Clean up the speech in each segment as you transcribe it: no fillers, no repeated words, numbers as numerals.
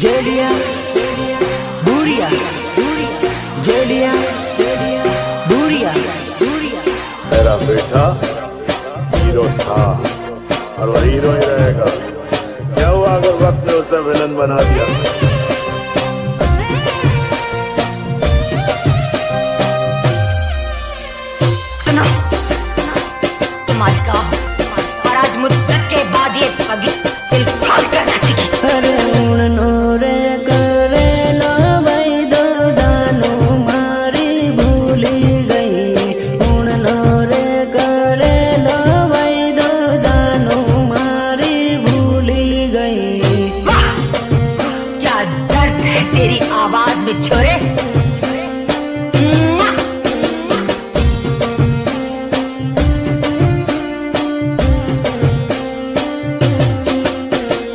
जेलिया बुरिया जेलिया बुरिया मेरा बेटा हीरो था और वो हीरो ही रहेगा। क्या हुआ अगर वक्त ने उसे विलन बना दिया? तुम्हारी कहा और आज मुद्दत के बाद ये पगली दिल फाड़ कर नाचेगी। अरे उड़नो रे करे लो भाई दो जानो मारी भूली गई। उड़नो रे करे लो भाई दो जानो मारी भूली गई। वाह क्या दर्द है तेरी आवाज में छोरे।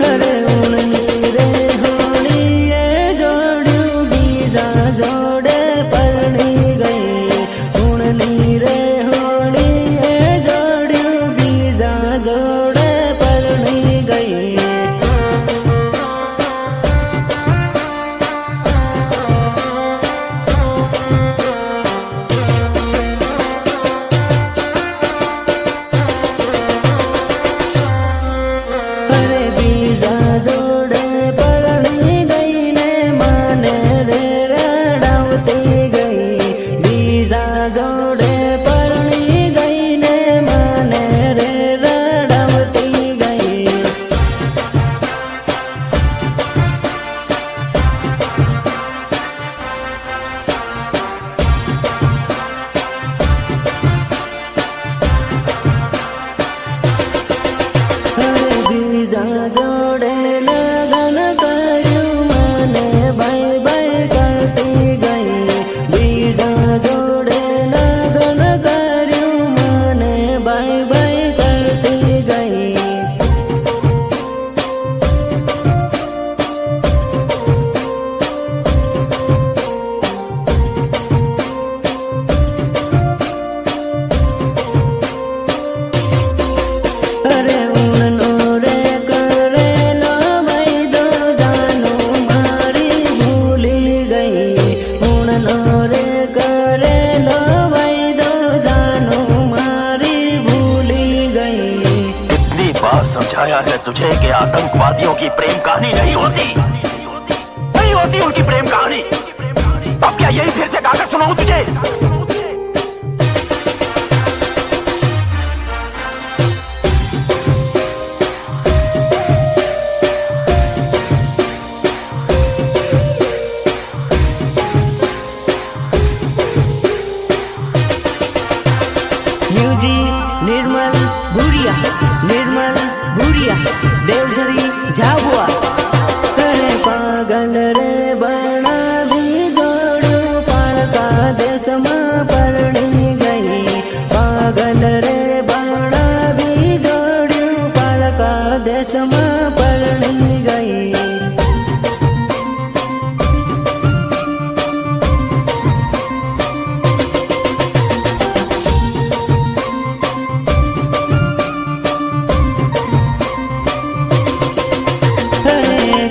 अरे उड़नी रे होली ये जोड़ू बीजा जोड़े परनी गई। उड़नी रे होली ये जोड़ू बीजा जोड़े परनी गई। अरे बीजा जोड़े परनी गई ने माने रे रड़ावती गई। बीजा जोड़े परनी गई ने माने रे रड़ावती गई। अरे बीजा जोड़े लगन करू माने बाय बाय करती गई। बीजा जोड़े लगन करू माने बाय बाय करती गई। अरे उड़नो रे करे लो भाई दो जानो मारी भूली गई। उड़नो रे करे लो भाई दो जानो मारी भूली गई। कितनी बार समझाया है तुझे कि आतंकवादियों की प्रेम कहानी नहीं होती, नहीं होती उनकी प्रेम कहानी। अब क्या यही फिर से गाकर सुनाऊं तुझे? म्यूजिक निर्मल भूरिया देवझरी झाबुआ। अरे पागल रे बना भी जोड़ू पालका देश में परनी गई। पागल रे बना भी जोड़ू पालका देश में परनी गई।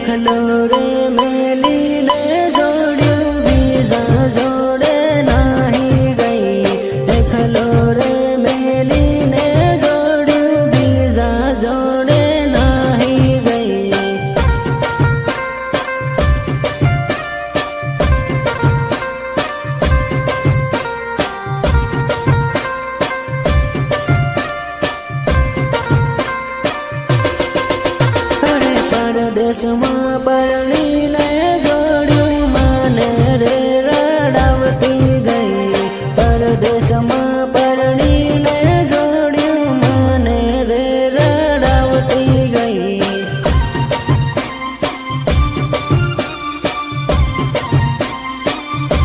खलोरे मेली ने जोड़ू बीजा जोड़े नाही गई। खलोरे मेली ने जोड़ू बीजा जोड़े नाही गई। अरे परदेश में परनी